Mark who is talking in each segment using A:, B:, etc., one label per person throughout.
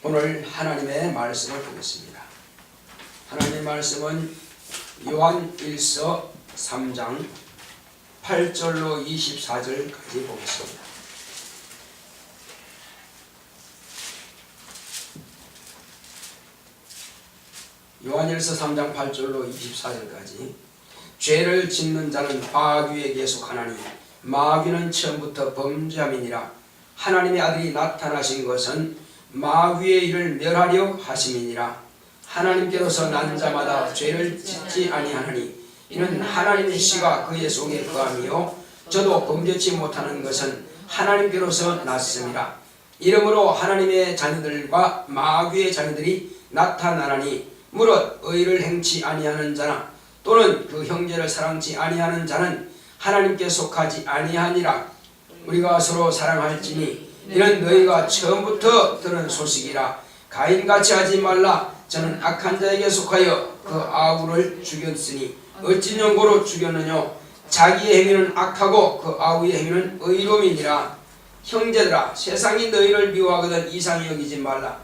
A: 오늘 하나님의 말씀을 보겠습니다. 하나님의 말씀은 요한 1서 3장 8절로 24절까지 보겠습니다. 요한 1서 3장 8절로 24절까지 죄를 짓는 자는 마귀에 계속하나니 마귀는 처음부터 범죄함이니라. 하나님의 아들이 나타나신 것은 마귀의 일을 멸하려 하심이니라. 하나님께로서 난 자마다 죄를 짓지 아니하나니 이는 하나님의 씨가 그의 속에 거함이요 저도 범죄치 못하는 것은 하나님께로서 났음이라. 이러므로 하나님의 자녀들과 마귀의 자녀들이 나타나나니 무릇 의를 행치 아니하는 자나 또는 그 형제를 사랑치 아니하는 자는 하나님께 속하지 아니하니라. 우리가 서로 사랑할지니 이는 너희가 처음부터 들은 소식이라. 가인같이 하지 말라. 저는 악한 자에게 속하여 그 아우를 죽였으니 어찌 연고로 죽였느냐. 자기의 행위는 악하고 그 아우의 행위는 의로움이니라. 형제들아, 세상이 너희를 미워하거든 이상히 여기지 말라.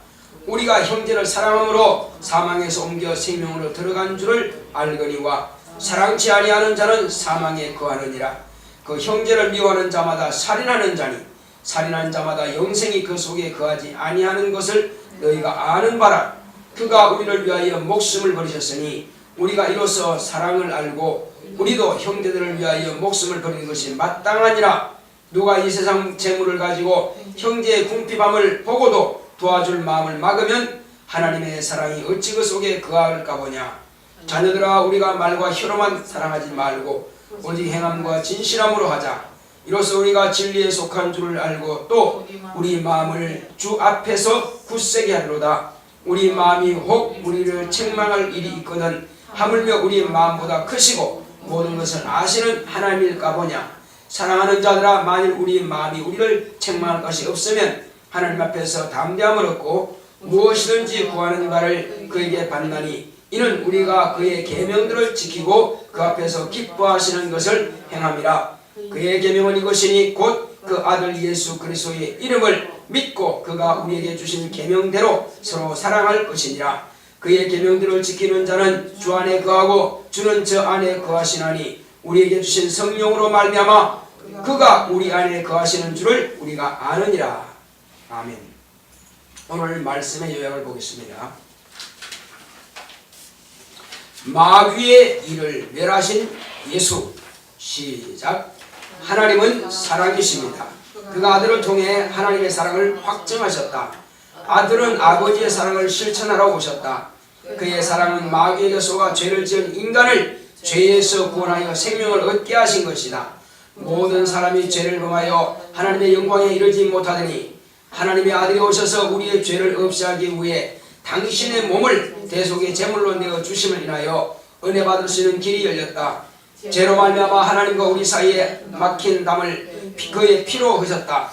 A: 우리가 형제를 사랑함으로 사망에서 옮겨 생명으로 들어간 줄을 알거니와 사랑치 아니하는 자는 사망에 거하느니라. 그 형제를 미워하는 자마다 살인하는 자니 살인한 자마다 영생이 그 속에 거하지 아니하는 것을 너희가 아는 바라. 그가 우리를 위하여 목숨을 버리셨으니 우리가 이로써 사랑을 알고 우리도 형제들을 위하여 목숨을 버리는 것이 마땅하니라. 누가 이 세상 재물을 가지고 형제의 궁핍함을 보고도 도와줄 마음을 막으면 하나님의 사랑이 어찌 그 속에 거할까 보냐. 자녀들아, 우리가 말과 혀로만 사랑하지 말고 오직 행함과 진실함으로 하자. 이로써 우리가 진리에 속한 줄을 알고 또 우리 마음을 주 앞에서 굳세게 하리로다. 우리 마음이 혹 우리를 책망할 일이 있거든 하물며 우리 마음보다 크시고 모든 것을 아시는 하나님일까 보냐. 사랑하는 자들아, 만일 우리 마음이 우리를 책망할 것이 없으면 하나님 앞에서 담대함을 얻고 무엇이든지 구하는 바를 그에게 받나니 이는 우리가 그의 계명들을 지키고 그 앞에서 기뻐하시는 것을 행함이라. 그의 계명은 이것이니 곧 그 아들 예수 그리스도의 이름을 믿고 그가 우리에게 주신 계명대로 서로 사랑할 것이니라. 그의 계명들을 지키는 자는 주 안에 거하고 주는 저 안에 거하시나니 우리에게 주신 성령으로 말미암아 그가 우리 안에 거하시는 줄을 우리가 아느니라. 아멘. 오늘 말씀의 요약을 보겠습니다. 마귀의 일을 멸하신 예수. 시작. 하나님은 사랑이십니다. 그가 아들을 통해 하나님의 사랑을 확증하셨다. 아들은 아버지의 사랑을 실천하러 오셨다. 그의 사랑은 마귀에게 속아 죄를 지은 인간을 죄에서 구원하여 생명을 얻게 하신 것이다. 모든 사람이 죄를 범하여 하나님의 영광에 이르지 못하더니 하나님의 아들이 오셔서 우리의 죄를 없애하기 위해 당신의 몸을 대속의 제물로 내어 주심을 인하여 은혜 받을 수 있는 길이 열렸다. 죄로 말미암아 하나님과 우리 사이에 막힌 담을 그의 피로 허셨다.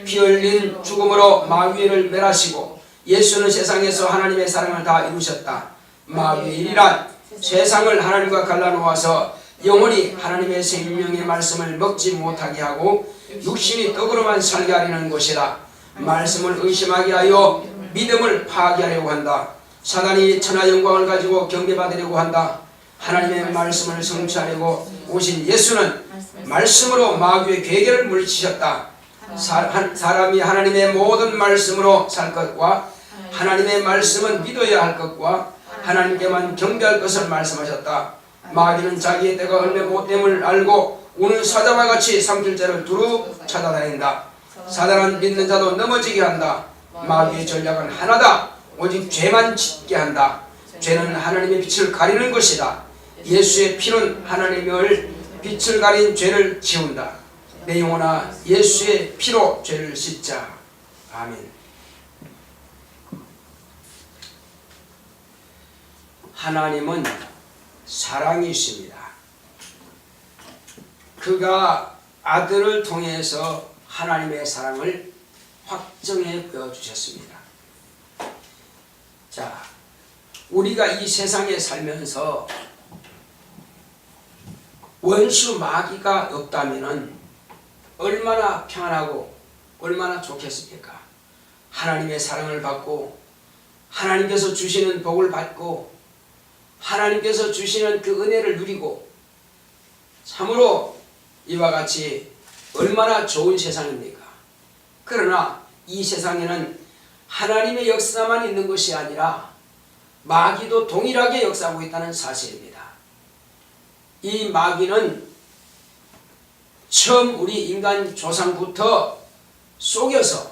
A: 피 흘린 죽음으로 마귀를 멸하시고 예수는 세상에서 하나님의 사랑을 다 이루셨다. 마귀의 일이란 세상을 하나님과 갈라놓아서 영원히 하나님의 생명의 말씀을 먹지 못하게 하고 육신이 떡으로만 살게 하려는 것이다. 말씀을 의심하게 하여 믿음을 파괴하려고 한다. 사단이 천하 영광을 가지고 경배받으려고 한다. 하나님의 말씀을 성취하려고 오신 예수는 말씀으로 마귀의 괴계를 물리치셨다. 사람이 하나님의 모든 말씀으로 살 것과 하나님의 말씀은 믿어야 할 것과 하나님께만 경배할 것을 말씀하셨다. 마귀는 자기의 때가 얼마 못됨을 알고 우는 사자와 같이 삼킬자를 두루 찾아다닌다. 사단은 믿는 자도 넘어지게 한다. 마귀의 전략은 하나다. 오직 죄만 짓게 한다. 죄는 하나님의 빛을 가리는 것이다. 예수의 피는 하나님의 빛을 가린 죄를 지운다. 내 영혼아, 예수의 피로 죄를 씻자. 아멘. 하나님은 사랑이십니다. 그가 아들을 통해서 하나님의 사랑을 확정해 보여주셨습니다. 자, 우리가 이 세상에 살면서 원수 마귀가 없다면 얼마나 평안하고 얼마나 좋겠습니까? 하나님의 사랑을 받고 하나님께서 주시는 복을 받고 하나님께서 주시는 그 은혜를 누리고 참으로 이와 같이 얼마나 좋은 세상입니까? 그러나 이 세상에는 하나님의 역사만 있는 것이 아니라 마귀도 동일하게 역사하고 있다는 사실입니다. 이 마귀는 처음 우리 인간 조상부터 속여서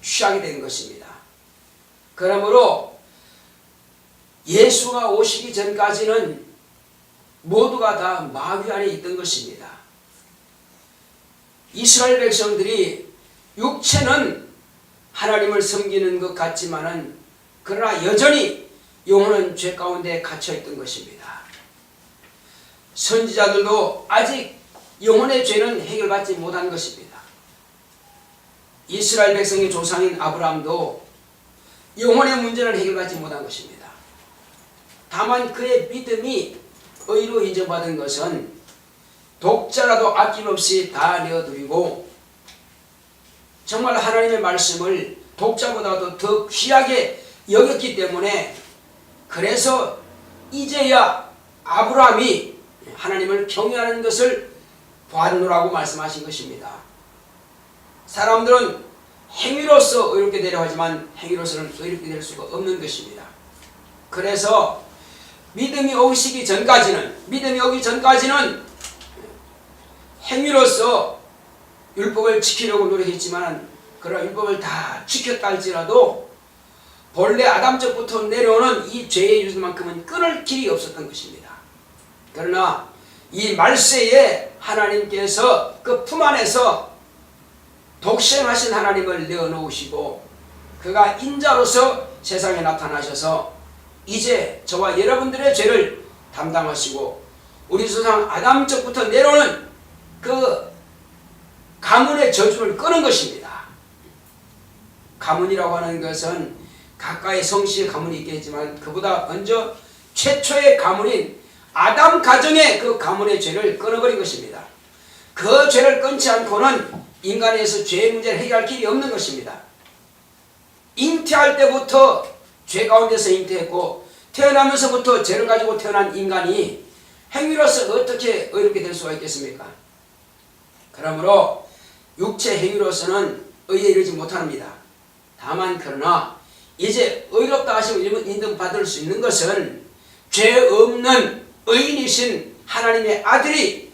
A: 취하게 된 것입니다. 그러므로 예수가 오시기 전까지는 모두가 다 마귀 안에 있던 것입니다. 이스라엘 백성들이 육체는 하나님을 섬기는 것 같지만은 그러나 여전히 영혼은 죄 가운데 갇혀 있던 것입니다. 선지자들도 아직 영혼의 죄는 해결받지 못한 것입니다. 이스라엘 백성의 조상인 아브라함도 영혼의 문제는 해결받지 못한 것입니다. 다만 그의 믿음이 의로 인정받은 것은 독자라도 아낌없이 다 내어드리고 정말 하나님의 말씀을 독자보다도 더 귀하게 여겼기 때문에 그래서 이제야 아브라함이 하나님을 경외하는 것을 보았노라고 말씀하신 것입니다. 사람들은 행위로서 의롭게 되려 하지만 행위로서는 의롭게 될 수가 없는 것입니다. 그래서 믿음이 오기 전까지는 행위로서 율법을 지키려고 노력했지만 그러나 율법을 다 지켰다 할지라도 본래 아담적부터 내려오는 이 죄의 유전만큼은 끊을 길이 없었던 것입니다. 그러나 이 말세에 하나님께서 그 품 안에서 독생하신 하나님을 내어놓으시고 그가 인자로서 세상에 나타나셔서 이제 저와 여러분들의 죄를 담당하시고 우리 조상 아담적부터 내려오는 그 가문의 저주를 끄는 것입니다. 가문이라고 하는 것은 각가의 성씨의 가문이 있겠지만 그보다 먼저 최초의 가문인 아담 가정의 그 가문의 죄를 끊어버린 것입니다. 그 죄를 끊지 않고는 인간에서 죄의 문제를 해결할 길이 없는 것입니다. 잉태할 때부터 죄 가운데서 잉태했고 태어나면서부터 죄를 가지고 태어난 인간이 행위로서 어떻게 의롭게 될 수가 있겠습니까? 그러므로 육체 행위로서는 의에 이르지 못합니다. 다만 그러나 이제 의롭다 하시고 인정받을 수 있는 것은 죄 없는 의인이신 하나님의 아들이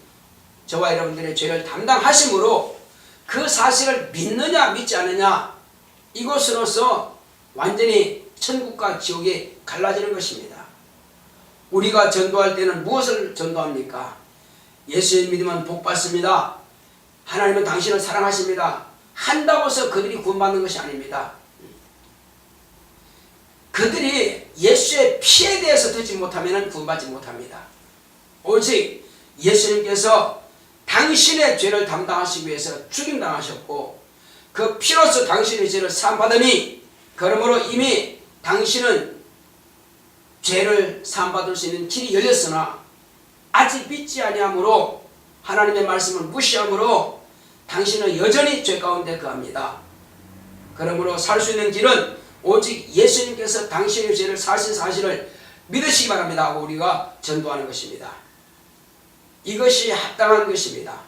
A: 저와 여러분들의 죄를 담당하심으로 그 사실을 믿느냐 믿지 않느냐 이것으로서 완전히 천국과 지옥이 갈라지는 것입니다. 우리가 전도할 때는 무엇을 전도합니까? 예수의 믿으면 복받습니다. 하나님은 당신을 사랑하십니다. 한다고 해서 그들이 구원받는 것이 아닙니다. 그들이 예수의 피에 대해서 듣지 못하면 구원받지 못합니다. 오직 예수님께서 당신의 죄를 담당하시기 위해서 죽임당하셨고 그 피로서 당신의 죄를 사함받으니 그러므로 이미 당신은 죄를 사함받을 수 있는 길이 열렸으나 아직 믿지 아니하므로 하나님의 말씀을 무시하므로 당신은 여전히 죄 가운데 거합니다. 그러므로 살 수 있는 길은 오직 예수님께서 당신의 죄를 사신 사실을 믿으시기 바랍니다 하고 우리가 전도하는 것입니다. 이것이 합당한 것입니다.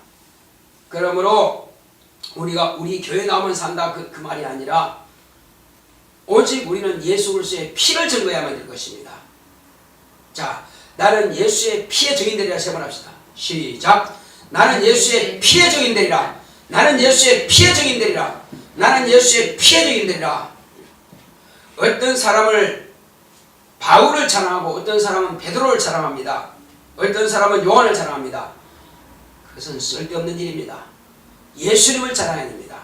A: 그러므로 우리가 우리 교회 나오면 산다 그 말이 아니라 오직 우리는 예수 그리스도의 피를 증거해야만 될 것입니다. 자, 나는 예수의 피의 증인되리라 세번합시다. 시작. 나는 예수의 피의 증인되리라. 나는 예수의 피의 증인되리라. 나는 예수의 피의 증인되리라. 어떤 사람을 바울을 자랑하고 어떤 사람은 베드로를 자랑합니다. 어떤 사람은 요한을 자랑합니다. 그것은 쓸데없는 일입니다. 예수님을 자랑해야 됩니다.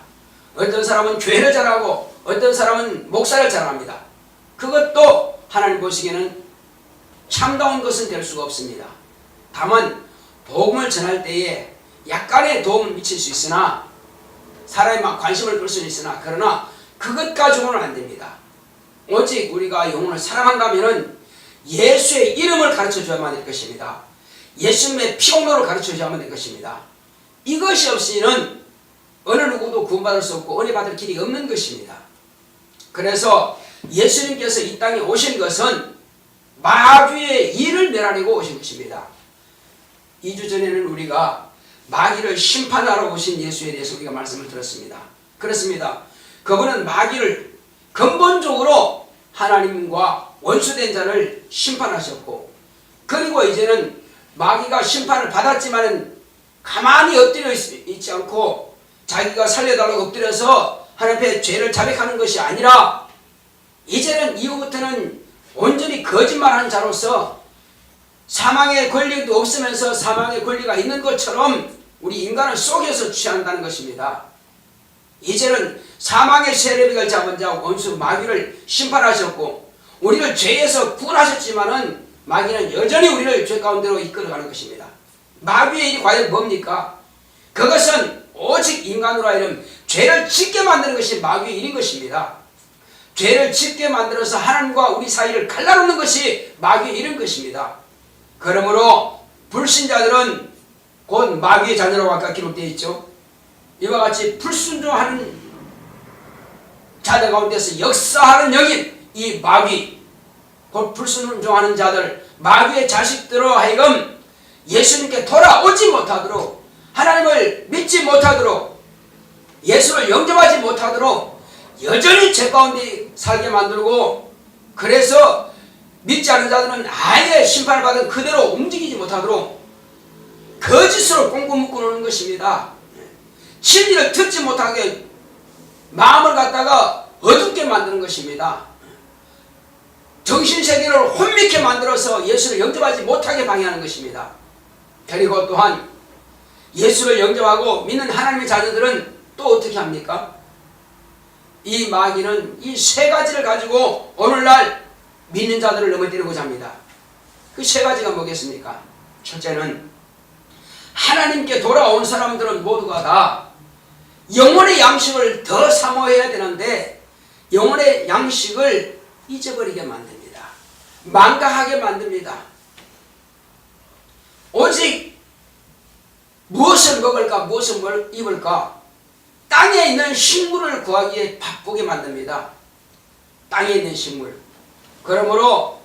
A: 어떤 사람은 교회를 자랑하고 어떤 사람은 목사를 자랑합니다. 그것도 하나님 보시기에는 참다운 것은 될 수가 없습니다. 다만 복음을 전할 때에 약간의 도움을 미칠 수 있으나 사람이 막 관심을 끌 수는 있으나 그러나 그것 가지고는 안 됩니다. 오직 우리가 영혼을 사랑한다면 예수의 이름을 가르쳐줘야만 될 것입니다. 예수님의 피공로를 가르쳐줘야만 될 것입니다. 이것이 없이는 어느 누구도 구원받을 수 없고 은혜 받을 길이 없는 것입니다. 그래서 예수님께서 이 땅에 오신 것은 마귀의 일을 멸하려고 오신 것입니다. 2주 전에는 우리가 마귀를 심판하러 오신 예수에 대해서 우리가 말씀을 들었습니다. 그렇습니다. 그분은 마귀를 근본적으로 하나님과 원수된 자를 심판하셨고, 그리고 이제는 마귀가 심판을 받았지만은 가만히 엎드려 있지 않고 자기가 살려달라고 엎드려서 하나님 앞에 죄를 자백하는 것이 아니라 이제는 이후부터는 온전히 거짓말하는 자로서 사망의 권리도 없으면서 사망의 권리가 있는 것처럼 우리 인간을 속여서 취한다는 것입니다. 이제는 사망의 세력을 잡은 자 원수 마귀를 심판하셨고 우리를 죄에서 구원하셨지만은 마귀는 여전히 우리를 죄 가운데로 이끌어가는 것입니다. 마귀의 일이 과연 뭡니까? 그것은 오직 인간으로 하여금 죄를 짓게 만드는 것이 마귀의 일인 것입니다. 죄를 짓게 만들어서 하나님과 우리 사이를 갈라놓는 것이 마귀의 일인 것입니다. 그러므로 불신자들은 곧 마귀의 자녀라고 아까 기록되어 있죠. 이와 같이 불순종하는 자들 가운데서 역사하는 여긴 이 마귀, 곧 불순종하는 자들, 마귀의 자식들로 하여금 예수님께 돌아오지 못하도록, 하나님을 믿지 못하도록, 예수를 영접하지 못하도록 여전히 죄 가운데 살게 만들고, 그래서 믿지 않는 자들은 아예 심판을 받은 그대로 움직이지 못하도록 거짓으로 꽁꽁 묶어놓는 것입니다. 진리를 듣지 못하게 마음을 갖다가 어둡게 만드는 것입니다. 정신세계를 혼미케 만들어서 예수를 영접하지 못하게 방해하는 것입니다. 그리고 또한 예수를 영접하고 믿는 하나님의 자녀들은 또 어떻게 합니까? 이 마귀는 이 세 가지를 가지고 오늘날 믿는 자들을 넘어뜨리고자 합니다. 그 세 가지가 뭐겠습니까? 첫째는 하나님께 돌아온 사람들은 모두가 다 영혼의 양식을 더 사모해야 되는데 영혼의 양식을 잊어버리게 만듭니다. 망각하게 만듭니다. 오직 무엇을 먹을까, 무엇을 입을까, 땅에 있는 식물을 구하기에 바쁘게 만듭니다. 땅에 있는 식물. 그러므로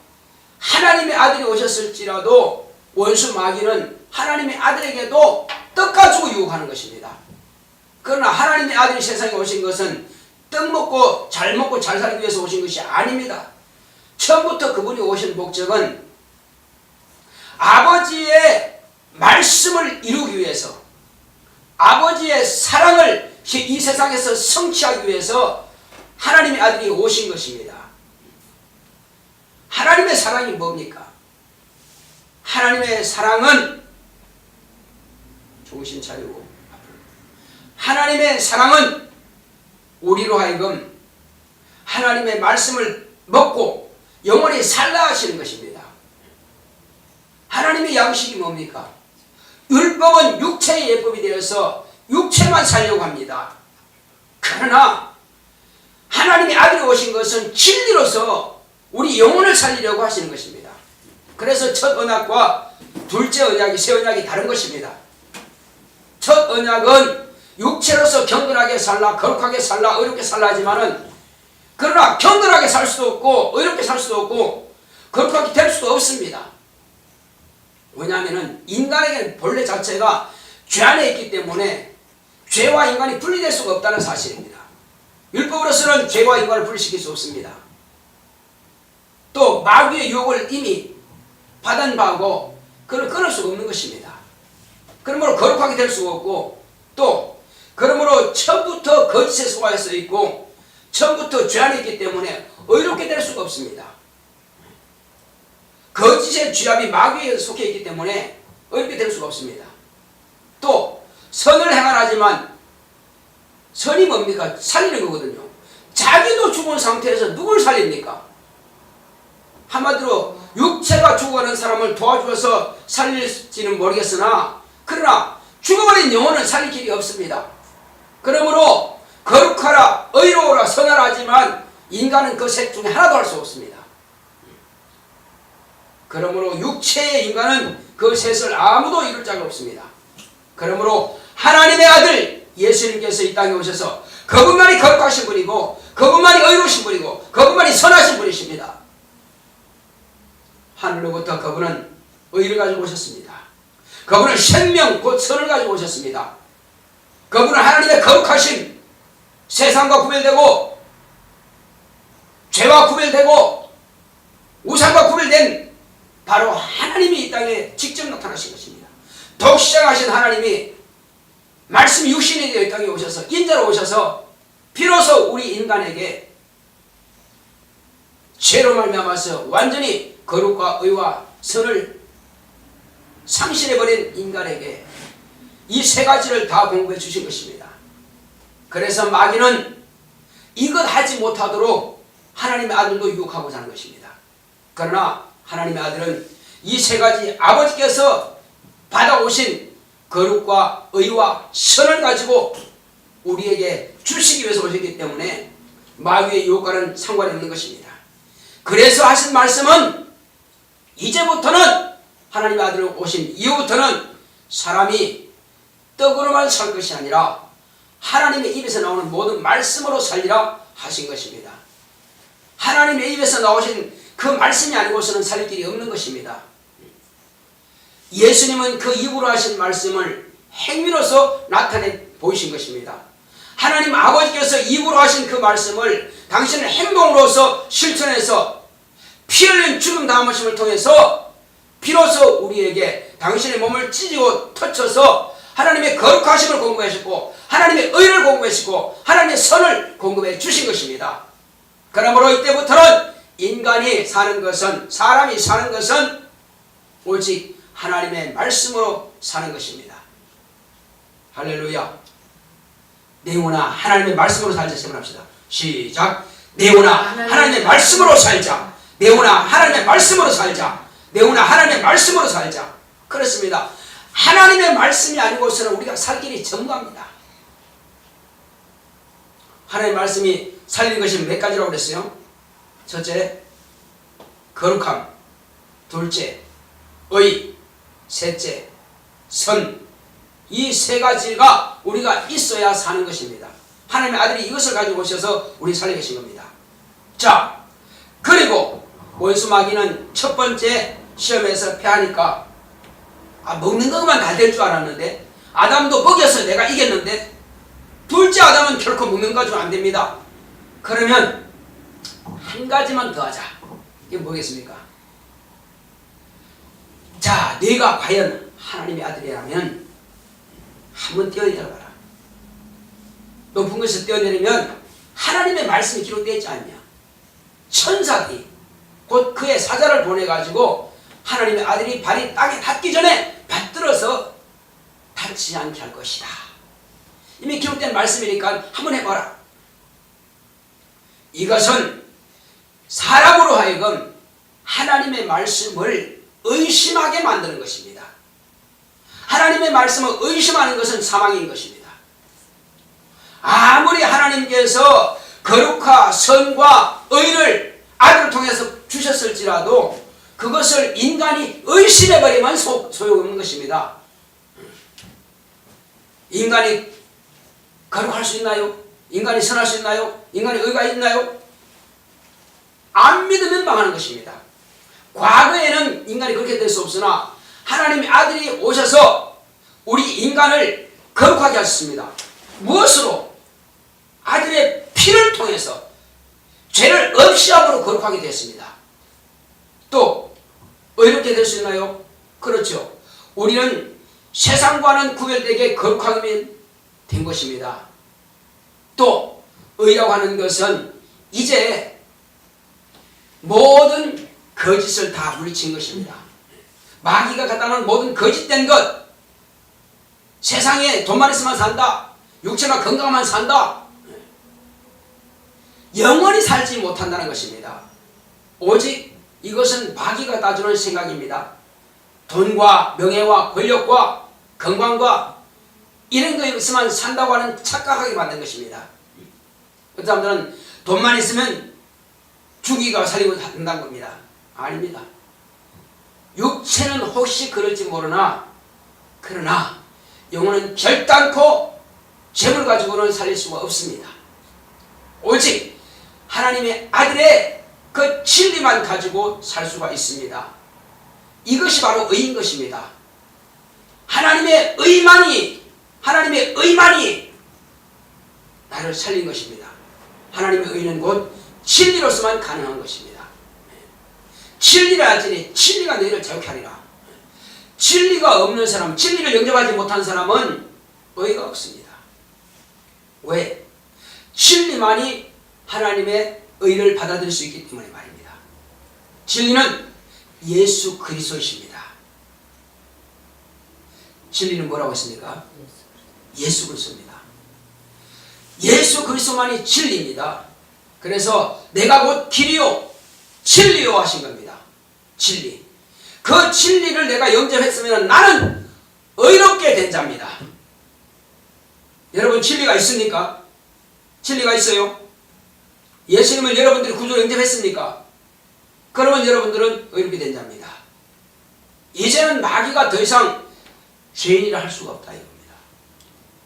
A: 하나님의 아들이 오셨을지라도 원수 마귀는 하나님의 아들에게도 떡 가지고 유혹하는 것입니다. 그러나 하나님의 아들이 세상에 오신 것은 떡 먹고 잘 살기 위해서 오신 것이 아닙니다. 처음부터 그분이 오신 목적은 아버지의 말씀을 이루기 위해서, 아버지의 사랑을 이 세상에서 성취하기 위해서 하나님의 아들이 오신 것입니다. 하나님의 사랑이 뭡니까? 하나님의 사랑은, 정신 차리고, 하나님의 사랑은 우리로 하여금 하나님의 말씀을 먹고 영원히 살라 하시는 것입니다. 하나님의 양식이 뭡니까? 율법은 육체의 예법이 되어서 육체만 살려고 합니다. 그러나 하나님의 아들이 오신 것은 진리로서 우리 영혼을 살리려고 하시는 것입니다. 그래서 첫 언약과 둘째 언약이, 새 언약이 다른 것입니다. 첫 언약은 육체로서 경건하게 살라, 거룩하게 살라, 어렵게 살라 하지만은, 그러나 경건하게 살 수도 없고 어렵게 살 수도 없고 거룩하게 될 수도 없습니다. 왜냐하면 인간에게는 본래 자체가 죄 안에 있기 때문에 죄와 인간이 분리될 수가 없다는 사실입니다. 율법으로서는 죄와 인간을 분리시킬 수 없습니다. 또 마귀의 유혹을 이미 받은 바고 그걸 끊을 수가 없는 것입니다. 그러므로 거룩하게 될 수가 없고, 또 그러므로 처음부터 거짓에 속하여 있고 처음부터 죄 안에 있기 때문에 의롭게 될 수가 없습니다. 거짓의 쥐압이 마귀에 속해 있기 때문에 의롭게 될 수가 없습니다. 또 선을 행하지만 선이 뭡니까? 살리는 거거든요. 자기도 죽은 상태에서 누굴 살립니까? 한마디로 육체가 죽어가는 사람을 도와주어서 살릴지는 모르겠으나, 그러나 죽어버린 영혼은 살릴 길이 없습니다. 그러므로 거룩하라, 의로우라, 선하라 하지만 인간은 그 셋 중에 하나도 할 수 없습니다. 그러므로 육체의 인간은 그 셋을 아무도 이룰 자가 없습니다. 그러므로 하나님의 아들 예수님께서 이 땅에 오셔서 그분만이 거룩하신 분이고 그분만이 의로우신 분이고 그분만이 선하신 하늘로부터 그분은 의를 가지고 오셨습니다. 그분은 생명 곧 선을 가지고 오셨습니다. 그분은 하나님의 거룩하심, 세상과 구별되고 죄와 구별되고 우상과 구별된 바로 하나님이 이 땅에 직접 나타나신 것입니다. 독시장하신 하나님이 말씀이 육신이 되어 이 땅에 오셔서 인자로 오셔서 비로소 우리 인간에게 죄로 말미암아서 완전히 거룩과 의와 선을 상실해버린 인간에게 이 세 가지를 다 공부해 주신 것입니다. 그래서 마귀는 이것 하지 못하도록 하나님의 아들도 유혹하고자 하는 것입니다. 그러나 하나님의 아들은 이 세 가지 아버지께서 받아오신 거룩과 의와 선을 가지고 우리에게 주시기 위해서 오셨기 때문에 마귀의 유혹과는 상관이 없는 것입니다. 그래서 하신 말씀은 이제부터는 하나님의 아들이 오신 이후부터는 사람이 떡으로만 살 것이 아니라 하나님의 입에서 나오는 모든 말씀으로 살리라 하신 것입니다. 하나님의 입에서 나오신 그 말씀이 아니고서는 살 길이 없는 것입니다. 예수님은 그 입으로 하신 말씀을 행위로서 나타내 보이신 것입니다. 하나님 아버지께서 입으로 하신 그 말씀을 당신의 행동으로서 실천해서 피 흘린 죽음 당하심을 통해서 비로소 우리에게 당신의 몸을 찢고 터쳐서 하나님의 거룩하심을 공급하셨고 하나님의 의를 공급하시고 하나님의 선을 공급해 주신 것입니다. 그러므로 이때부터는 인간이 사는 것은 사람이 사는 것은 오직 하나님의 말씀으로 사는 것입니다. 할렐루야. 내 영혼아 하나님의 말씀으로 살자. 시작합시다. 시작. 내 영혼아 하나님의 말씀으로 살자. 내 영혼아 하나님의 말씀으로 살자. 내 영혼아 하나님의 말씀으로 살자. 그렇습니다. 하나님의 말씀이 아니고서는 우리가 살 길이 전무합니다. 하나님의 말씀이 살리는 것이 몇 가지라고 그랬어요? 첫째, 거룩함. 둘째, 의. 셋째, 선. 이 세 가지가 우리가 있어야 사는 것입니다. 하나님의 아들이 이것을 가지고 오셔서 우리 살리게 하신 겁니다. 자, 그리고 원수 마귀는 첫 번째 시험에서 패하니까 먹는 것만 다 될 줄 알았는데 아담도 먹여서 내가 이겼는데 둘째 아담은 결코 먹는 거 가지고 안 됩니다. 그러면 한 가지만 더 하자. 이게 뭐겠습니까? 자, 네가 과연 하나님의 아들이라면 한번 뛰어내려봐라. 높은 곳에서 뛰어내리면 하나님의 말씀이 기록되어 있지 않냐. 천사들이 곧 그의 사자를 보내가지고 하나님의 아들이 발이 땅에 닿기 전에 받들어서 다치지 않게 할 것이다. 이미 기록된 말씀이니까 한번 해봐라. 이것은 사람으로 하여금 하나님의 말씀을 의심하게 만드는 것입니다. 하나님의 말씀을 의심하는 것은 사망인 것입니다. 아무리 하나님께서 거룩과 선과 의를 아들을 통해서 주셨을지라도 그것을 인간이 의심해버리면 소용없는 것입니다. 인간이 거룩할 수 있나요? 인간이 선할 수 있나요? 인간이 의가 있나요? 안 믿으면 망하는 것입니다. 과거에는 인간이 그렇게 될 수 없으나 하나님의 아들이 오셔서 우리 인간을 거룩하게 하셨습니다. 무엇으로? 아들의 피를 통해서 죄를 없이 함으로 거룩하게 됐습니다. 또 의롭게 될 수 있나요? 그렇죠. 우리는 세상과는 구별되게 거룩하게 된 것입니다. 또 의라고 하는 것은 이제 모든 거짓을 다 물리친 것입니다. 마귀가 갖다 놓은 모든 거짓된 것, 세상에 돈만 있으면 산다, 육체나 건강만 산다, 영원히 살지 못한다는 것입니다. 오직 이것은 마귀가 따주는 생각입니다. 돈과 명예와 권력과 건강과 이런 거 있으면 산다고 하는 착각하게 만든 것입니다. 그 사람들은 돈만 있으면 죽이고 살리고 한다는 겁니다. 아닙니다. 육체는 혹시 그럴지 모르나 그러나 영혼은 결단코 재물 가지고는 살릴 수가 없습니다. 오직 하나님의 아들의 그 진리만 가지고 살 수가 있습니다. 이것이 바로 의인 것입니다. 하나님의 의만이 나를 살린 것입니다. 하나님의 의는 곧 진리로서만 가능한 것입니다. 진리라 하지니 진리가 너희를 자유케 하리라. 진리가 없는 사람, 진리를 영접하지 못한 사람은 의가 없습니다. 왜? 진리만이 하나님의 의를 받아들일 수 있기 때문에 말입니다. 진리는 예수 그리스도이십니다. 진리는 뭐라고 했습니까? 예수 그리스도입니다. 예수 그리스도만이 진리입니다. 그래서 내가 곧 길이요 진리요 하신 겁니다. 진리. 그 진리를 내가 영접했으면 나는 의롭게 된 자입니다. 여러분 진리가 있습니까? 진리가 있어요? 예수님을 여러분들이 구주로 영접했습니까? 그러면 여러분들은 의롭게 된 자입니다. 이제는 마귀가 더 이상 죄인이라 할 수가 없다 이겁니다.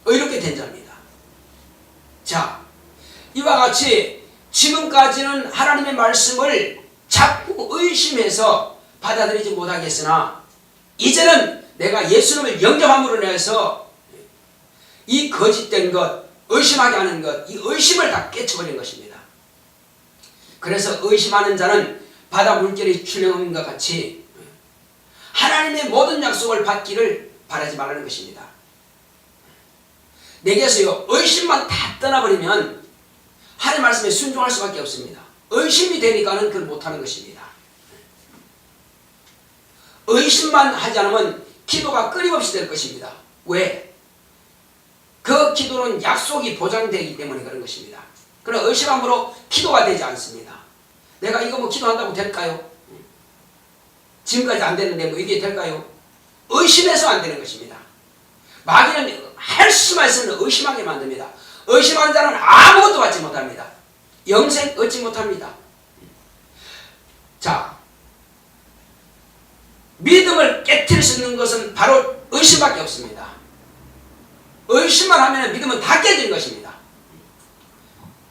A: 의롭게 된 자입니다. 자, 이와 같이 지금까지는 하나님의 말씀을 자꾸 의심해서 받아들이지 못하겠으나 이제는 내가 예수님을 영접함으로 인해서 이 거짓된 것, 의심하게 하는 것, 이 의심을 다 깨쳐버린 것입니다. 그래서 의심하는 자는 바다 물결이 출렁이는 것 같이 하나님의 모든 약속을 받기를 바라지 말라는 것입니다. 내게서요 의심만 다 떠나버리면 하나님 말씀에 순종할 수밖에 없습니다. 의심이 되니까는 그걸 못하는 것입니다. 의심만 하지 않으면 기도가 끊임없이 될 것입니다. 왜? 그 기도는 약속이 보장되기 때문에 그런 것입니다. 그러나 의심함으로 기도가 되지 않습니다. 내가 이거 뭐 기도한다고 될까요? 지금까지 안 되는데 뭐 이게 될까요? 의심해서 안 되는 것입니다. 마귀는 할 수만 있으면 의심하게 만듭니다. 의심하는 자는 아무것도 받지 못합니다. 영생 얻지 못합니다. 자, 믿음을 깨트릴 수 있는 것은 바로 의심밖에 없습니다. 의심만 하면 믿음은 다 깨지는 것입니다.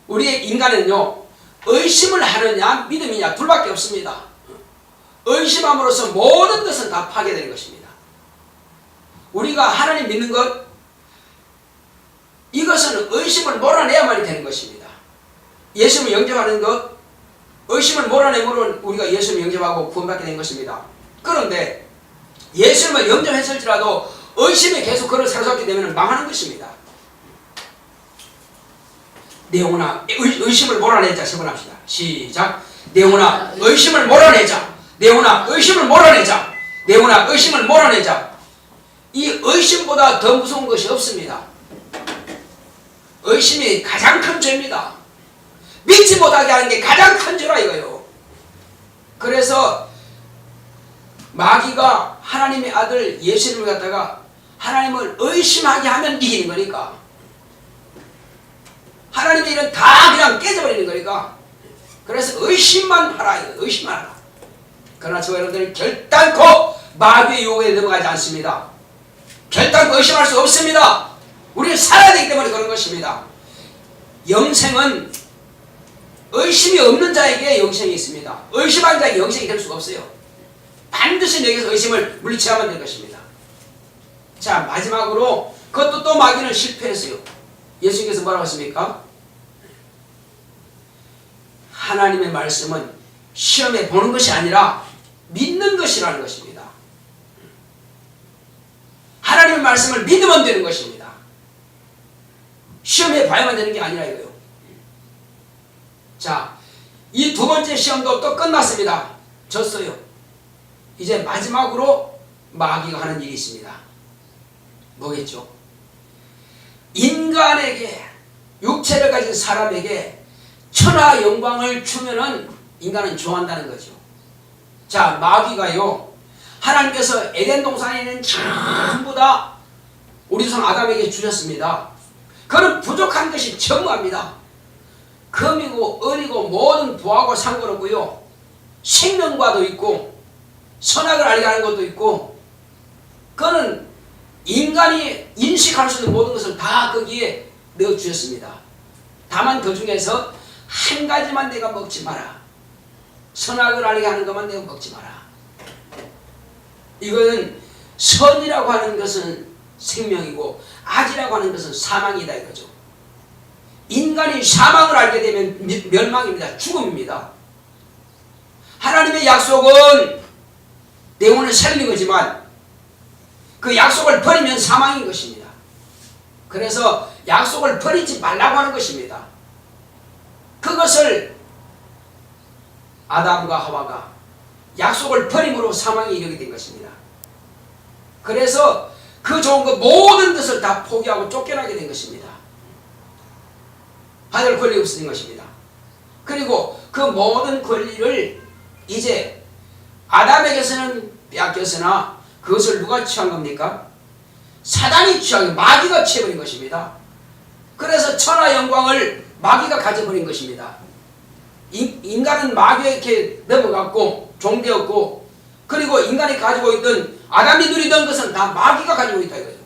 A: 우리의 인간은요 의심을 하느냐 믿음이냐 둘밖에 없습니다. 의심함으로써 모든 것은 다 파괴되는 것입니다. 우리가 하나님 믿는 것 이것은 의심을 몰아내야만이 되는 것입니다. 예수님을 영접하는 것 의심을 몰아내므로 우리가 예수님을 영접하고 구원받게 된 것입니다. 그런데 예수님을 영접했을지라도 의심이 계속 그를 사로잡게 되면 망하는 것입니다. 내 영혼아 의심을 몰아내자. 세 번 합시다. 시작. 내 영혼아 의심을 몰아내자. 내 영혼아 의심을 몰아내자. 내 영혼아 의심을 몰아내자. 이 의심보다 더 무서운 것이 없습니다. 의심이 가장 큰 죄입니다. 믿지 못하게 하는 게 가장 큰 죄라 이거예요. 그래서 마귀가 하나님의 아들 예수님을 갖다가 하나님을 의심하게 하면 이기는 거니까 하나님의 일은 다 그냥 깨져버리는 거니까 그래서 의심만 하라 이거예요. 의심만 하라. 그러나 저 여러분들은 결단코 마귀의 유혹에 넘어가지 않습니다. 결단코 의심할 수 없습니다. 우리는 살아야 되기 때문에 그런 것입니다. 영생은 의심이 없는 자에게 영생이 있습니다. 의심한 자에게 영생이 될 수가 없어요. 반드시 내게서 의심을 물리쳐야만 될 것입니다. 자, 마지막으로 그것도 또 마귀는 실패했어요. 예수님께서 뭐라고 했습니까? 하나님의 말씀은 시험에 보는 것이 아니라 믿는 것이라는 것입니다. 하나님의 말씀을 믿으면 되는 것입니다. 시험에 봐야만 되는 게 아니라 이거예요. 자, 이 두 번째 시험도 또 끝났습니다. 졌어요. 이제 마지막으로 마귀가 하는 일이 있습니다. 뭐겠죠? 인간에게 육체를 가진 사람에게 천하 영광을 주면은 인간은 좋아한다는 거죠. 자, 마귀가요 하나님께서 에덴 동산에 있는 전부 다 우리 조상 아담에게 주셨습니다. 그는 부족한 것이 전무합니다. 금이고 은이고 모든 부하고 상관없고요 생명과도 있고 선악을 알게 하는 것도 있고 그는 인간이 인식할 수 있는 모든 것을 다 거기에 넣어주셨습니다. 다만 그 중에서 한 가지만 내가 먹지 마라. 선악을 알게 하는 것만 내가 먹지 마라. 이거는 선이라고 하는 것은 생명이고 악이라고 하는 것은 사망이다 이거죠. 인간이 사망을 알게 되면 멸망입니다. 죽음입니다. 하나님의 약속은 내 영혼을 살리는 거지만 그 약속을 버리면 사망인 것입니다. 그래서 약속을 버리지 말라고 하는 것입니다. 그것을 아담과 하와가 약속을 버림으로 사망에 이르게 된 것입니다. 그래서 그 좋은 것 모든 것을 다 포기하고 쫓겨나게 된 것입니다. 받을 권리가 없어진 것입니다. 그리고 그 모든 권리를 이제 아담에게서는 빼앗겼으나 그것을 누가 취한 겁니까? 사단이 취하게 마귀가 취해버린 것입니다. 그래서 천하 영광을 마귀가 가져버린 것입니다. 인간은 마귀에게 넘어갔고 종되었고, 그리고 인간이 가지고 있던 아담이 누리던 것은 다 마귀가 가지고 있다 이거죠.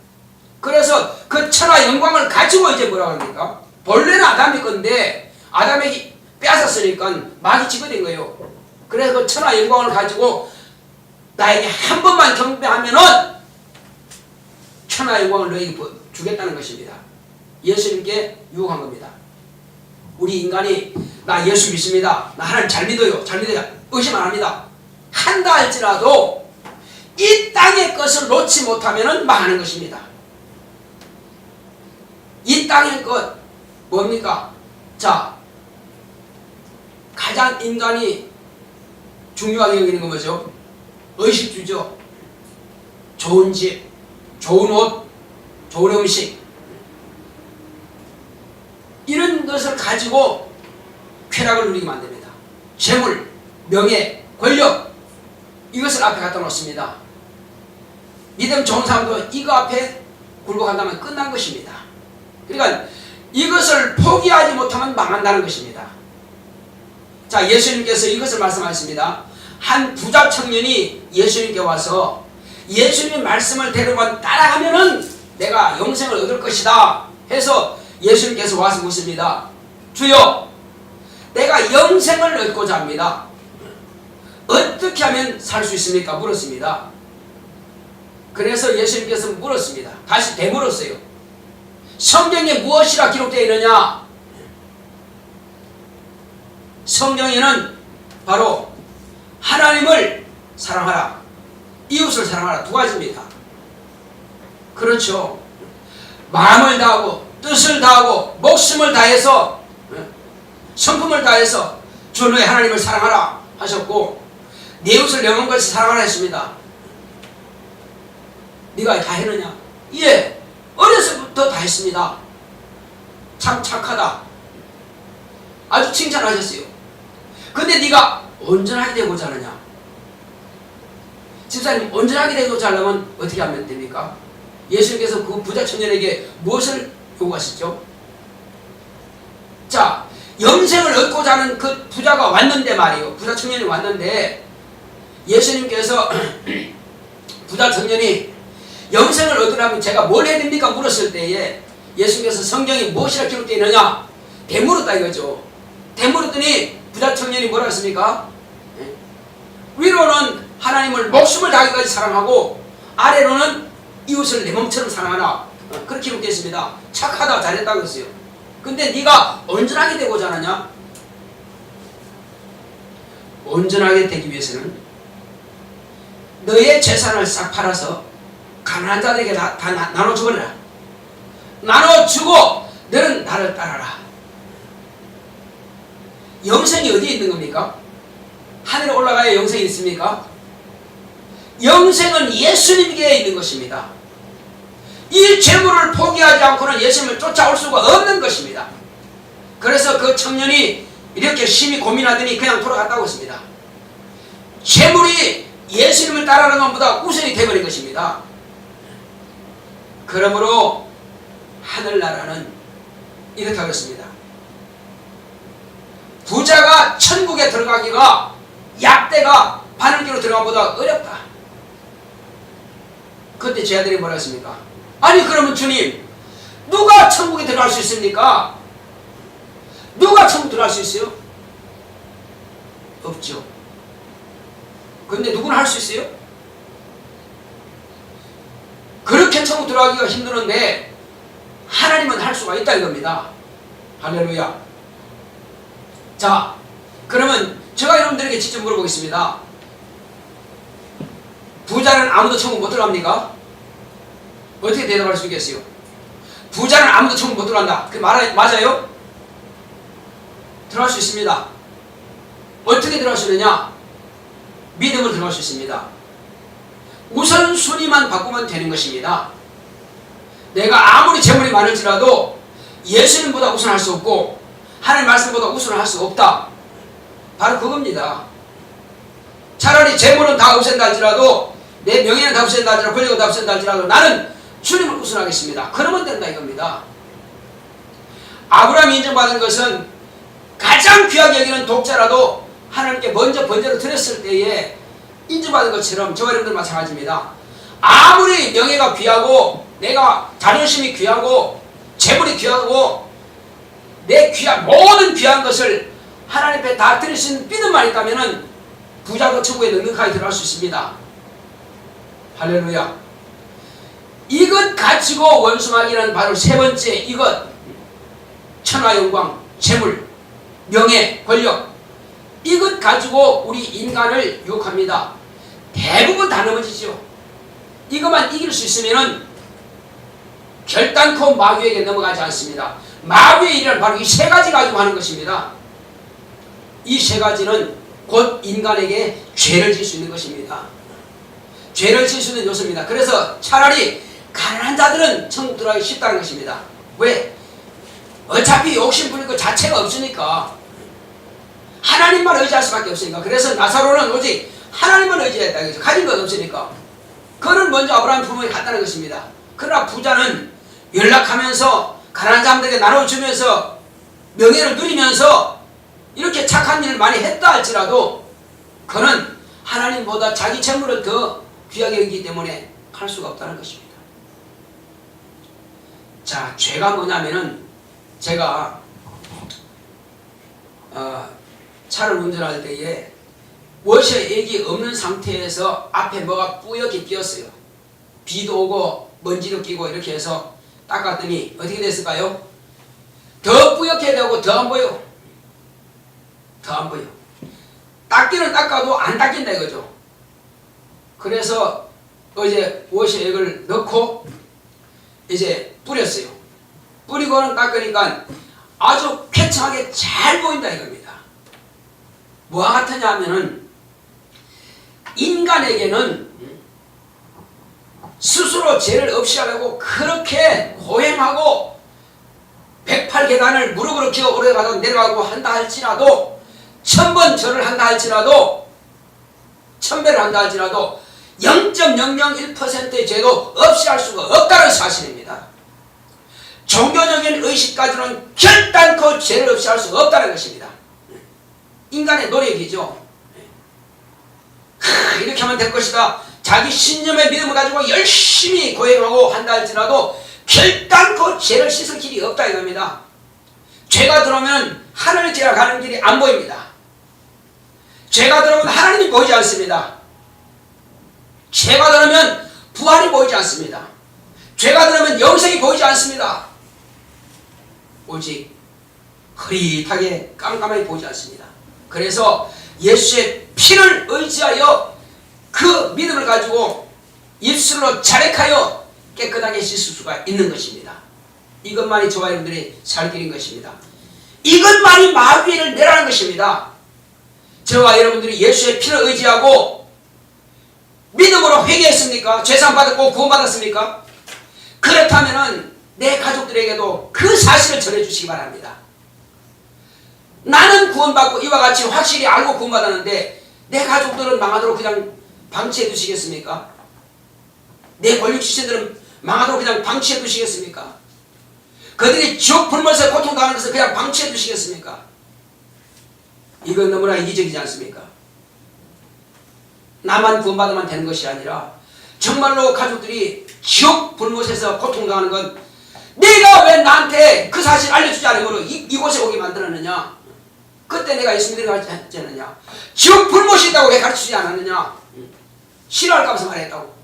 A: 그래서 그 천하 영광을 가지고 이제 뭐라고 합니까? 본래는 아담이 건데 아담에게 빼앗았으니까 마귀 지게 거예요. 그래서 그 천하 영광을 가지고 나에게 한 번만 경배하면은 천하 영광을 너에게 주겠다는 것입니다. 예수님께 유혹한 겁니다. 우리 인간이 나 예수 믿습니다. 나 하나님 잘 믿어요. 잘 믿어요. 의심 안 합니다. 한다 할지라도 이 땅의 것을 놓지 못하면 망하는 것입니다. 이 땅의 것 뭡니까? 자, 가장 인간이 중요하게 여기는 건 뭐죠? 의식주죠. 좋은 집, 좋은 옷, 좋은 음식, 이런 것을 가지고 쾌락을 누리게 만듭니다. 재물, 명예, 권력, 이것을 앞에 갖다 놓습니다. 믿음 좋은 사람도 이거 앞에 굴복한다면 끝난 것입니다. 그러니까 이것을 포기하지 못하면 망한다는 것입니다. 자, 예수님께서 이것을 말씀하셨습니다. 한 부자 청년이 예수님께 와서 예수님의 말씀을 대로만 따라가면은 내가 영생을 얻을 것이다 해서 예수님께서 와서 묻습니다. 주여, 내가 영생을 얻고자 합니다. 어떻게 하면 살 수 있습니까? 물었습니다. 그래서 예수님께서 물었습니다. 다시 되물었어요. 성경에 무엇이라 기록되어 있느냐? 성경에는 바로 하나님을 사랑하라, 이웃을 사랑하라, 두 가지입니다. 그렇죠. 마음을 다하고 뜻을 다하고 목숨을 다해서 성품을 다해서 주 너의 하나님을 사랑하라 하셨고, 네 이웃을 내 몸같이 사랑하라 했습니다. 네가 다 했느냐? 예, 어려서부터 다 했습니다. 참 착하다, 아주 칭찬하셨어요. 근데 네가 온전하게 되고자 하느냐? 집사님, 온전하게 되고자 하려면 어떻게 하면 됩니까? 예수님께서 그 부자 청년에게 무엇을 요구하셨죠? 자, 영생을 얻고자 하는 그 부자가 왔는데 말이에요. 부자 청년이 왔는데 예수님께서 부자 청년이 영생을 얻으려면 제가 뭘 해야 됩니까? 물었을 때에 예수님께서 성경이 무엇이라 기록되어 있느냐? 되물었다 이거죠. 되물었더니 부자 청년이 뭐라 했습니까? 위로는 하나님을 목숨을 다하기까지 사랑하고 아래로는 이웃을 내 몸처럼 사랑하라, 그렇게 기록되어 있습니다. 착하다, 잘했다고 했어요. 근데 네가 온전하게 되고자 하느냐? 온전하게 되기 위해서는 너의 재산을 싹 팔아서 가난한 자들에게 다 나눠주거라. 나눠주고 너는 나를 따라라. 영생이 어디에 있는 겁니까? 하늘에 올라가야 영생이 있습니까? 영생은 예수님께 있는 것입니다. 이 재물을 포기하지 않고는 예수님을 쫓아올 수가 없는 것입니다. 그래서 그 청년이 이렇게 심히 고민하더니 그냥 돌아갔다고 했습니다. 재물이 예수님을 따르는 것보다 우선이 되어버린 것입니다. 그러므로 하늘나라는 이렇게 하겠습니다. 부자가 천국에 들어가기가 약대가 바늘기로 들어가는 것보다 어렵다. 그때 제 아들이 뭐라 했습니까? 아니 그러면 주님, 누가 천국에 들어갈 수 있습니까? 누가 천국 들어갈 수 있어요? 없죠. 근데 누구는 할 수 있어요? 그렇게 천국 들어가기가 힘드는데 하나님은 할 수가 있다 이겁니다. 할렐루야. 자, 그러면 제가 여러분들에게 직접 물어보겠습니다. 부자는 아무도 천국 못 들어갑니까? 어떻게 대답할 수 있겠어요? 부자는 아무도 천국 못 들어간다. 그 맞아요? 들어갈 수 있습니다. 어떻게 들어갈 수 있느냐? 믿음으로 들어갈 수 있습니다. 우선순위만 바꾸면 되는 것입니다. 내가 아무리 재물이 많을지라도 예수님보다 우선할 수 없고 하나님 말씀보다 우선할 수 없다. 바로 그겁니다. 차라리 재물은 다 없앤다 할지라도 내 명예는 다 없앤다 할지라도 권력은 다 없앤다 할지라도 나는 주님을 우선하겠습니다. 그러면 된다 이겁니다. 아브라함이 인정받은 것은 가장 귀하게 여기는 독자라도 하나님께 먼저 번제로 드렸을 때에 인정받은 것처럼 저와 여러분들 마찬가지입니다. 아무리 명예가 귀하고 내가 자존심이 귀하고 재물이 귀하고 내 귀한 모든 귀한 것을 하나님 앞에 다 드릴 수 있는 믿음만 있다면 부자도 천국에 넉넉하게 들어갈 수 있습니다. 할렐루야. 이것 가지고 원수마귀는 바로 세 번째 이것, 천하영광, 재물, 명예, 권력, 이것 가지고 우리 인간을 유혹합니다. 대부분 다 넘어지죠. 이것만 이길 수 있으면 결단코 마귀에게 넘어가지 않습니다. 마귀의 일은 바로 이 세 가지 가지고 하는 것입니다. 이 세 가지는 곧 인간에게 죄를 질 수 있는 것입니다. 죄를 질 수 있는 요소입니다. 그래서 차라리 가난한 자들은 천국 들어가기 쉽다는 것입니다. 왜? 어차피 욕심 부릴 것 자체가 없으니까. 하나님만 의지할 수밖에 없으니까. 그래서 나사로는 오직 하나님만 의지했다. 그래서 가진 것 없으니까. 그는 먼저 아브라함 부모에 갔다는 것입니다. 그러나 부자는 연락하면서 가난한 자들에게 나눠주면서 명예를 누리면서 이렇게 착한 일을 많이 했다 할지라도 그는 하나님보다 자기 재물을 더 귀하게 여기기 때문에 할 수가 없다는 것입니다. 자, 죄가 뭐냐면은 제가 차를 운전할 때에 워셔액이 없는 상태에서 앞에 뭐가 뿌옇게 끼었어요. 비도 오고 먼지도 끼고 이렇게 해서 닦았더니 어떻게 됐을까요? 더 뿌옇게 되고 더 안 보여. 더 안 보여. 닦기는 닦아도 안 닦인다 이거죠. 그래서 어제 워셔액을 넣고 이제 뿌렸어요. 뿌리고는 닦으니까 아주 쾌청하게 잘 보인다 이겁니다. 뭐와 같으냐 하면은 인간에게는 스스로 죄를 없이 하려고 그렇게 고행하고 108계단을 무릎으로 기어 오르가서 내려가고 한다 할지라도 1000번 절을 한다 할지라도 1000배를 한다 할지라도 0.001%의 죄도 없이 할 수가 없다는 사실입니다. 종교적인 의식까지는 결단코 죄를 없이 할 수가 없다는 것입니다. 인간의 노력이죠. 이렇게 하면 될 것이다. 자기 신념의 믿음을 가지고 열심히 고행하고 한다 할지라도 결단코 죄를 씻을 길이 없다 이겁니다. 죄가 들어오면 하늘을 지나가는 길이 안 보입니다. 죄가 들어오면 하나님이 보이지 않습니다. 죄가 들어오면 부활이 보이지 않습니다. 죄가 들어오면 영생이 보이지 않습니다. 오직 흐릿하게 깜깜하게 보이지 않습니다. 그래서 예수의 피를 의지하여 그 믿음을 가지고 입술로 자력하여 깨끗하게 씻을 수가 있는 것입니다. 이것만이 저와 여러분들이 살 길인 것입니다. 이것만이 마귀를 내라는 것입니다. 저와 여러분들이 예수의 피를 의지하고 믿음으로 회개했습니까? 죄사함 받았고 구원받았습니까? 그렇다면 내 가족들에게도 그 사실을 전해주시기 바랍니다. 나는 구원받고 이와 같이 확실히 알고 구원받았는데 내 가족들은 망하도록 그냥 방치해 두시겠습니까? 내 권력 지체들은 망하도록 그냥 방치해 두시겠습니까? 그들이 지옥 불면서 고통당하는 것을 그냥 방치해 두시겠습니까? 이건 너무나 이기적이지 않습니까? 나만 구원받으면 되는 것이 아니라 정말로 가족들이 지옥 불못에서 고통당하는 건 내가 왜 나한테 그 사실 알려주지 않으므로 이곳에 오게 만들었느냐? 그때 내가 예수 믿으라고 하지 않느냐? 지옥 불못이 있다고 왜 가르치지 않았느냐? 싫어할까 봐서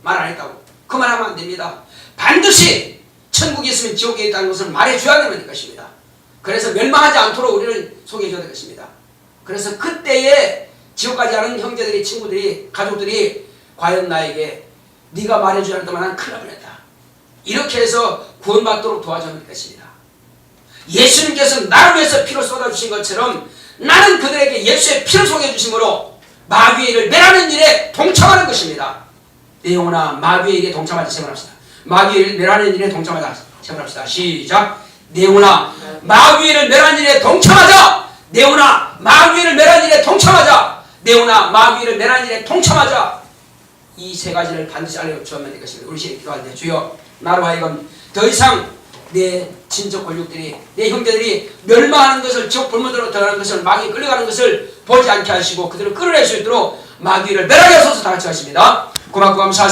A: 말 안 했다고. 그 말 하면 안 됩니다. 반드시 천국에 있으면 지옥에 있다는 것을 말해줘야 되는 것입니다. 그래서 멸망하지 않도록 우리는 소개해줘야 될 것입니다. 그래서 그때에 지옥까지 가는 형제들이, 친구들이, 가족들이 과연 나에게 네가 말해주지 않았다면 난 큰일 나버렸다, 이렇게 해서 구원받도록 도와줘야 할 것입니다. 예수님께서 나를 위해서 피를 쏟아주신 것처럼 나는 그들에게 예수의 피를 소개해주심으로 마귀의 일을 멸하는 일에 동참하는 것입니다. 내 영혼아, 마귀의 일에 동참하자. 세번합시다. 마귀의 일을 멸하는 일에 동참하자. 세번합시다. 시작. 내 영혼아, 마귀의 일을 멸하는 일에 동참하자. 내 영혼아, 마귀의 일을 멸하는 일에 동참하자. 내 영혼아, 마귀의 일을 멸하는 일에 동참하자. 이 세 가지를 반드시 알려주면 될 것입니다. 우리 시에 기도할 때 주여, 나로 하여금 더 이상 내 친척 권력들이, 내 형제들이 멸망하는 것을, 지옥 불문으로 들어가는 것을, 마귀에 끌려가는 것을 보지 않게 하시고 그들을 끌어낼 수 있도록 마귀를 멸하게 하소서. 다 같이 하십니다. 고맙고 감사합니다.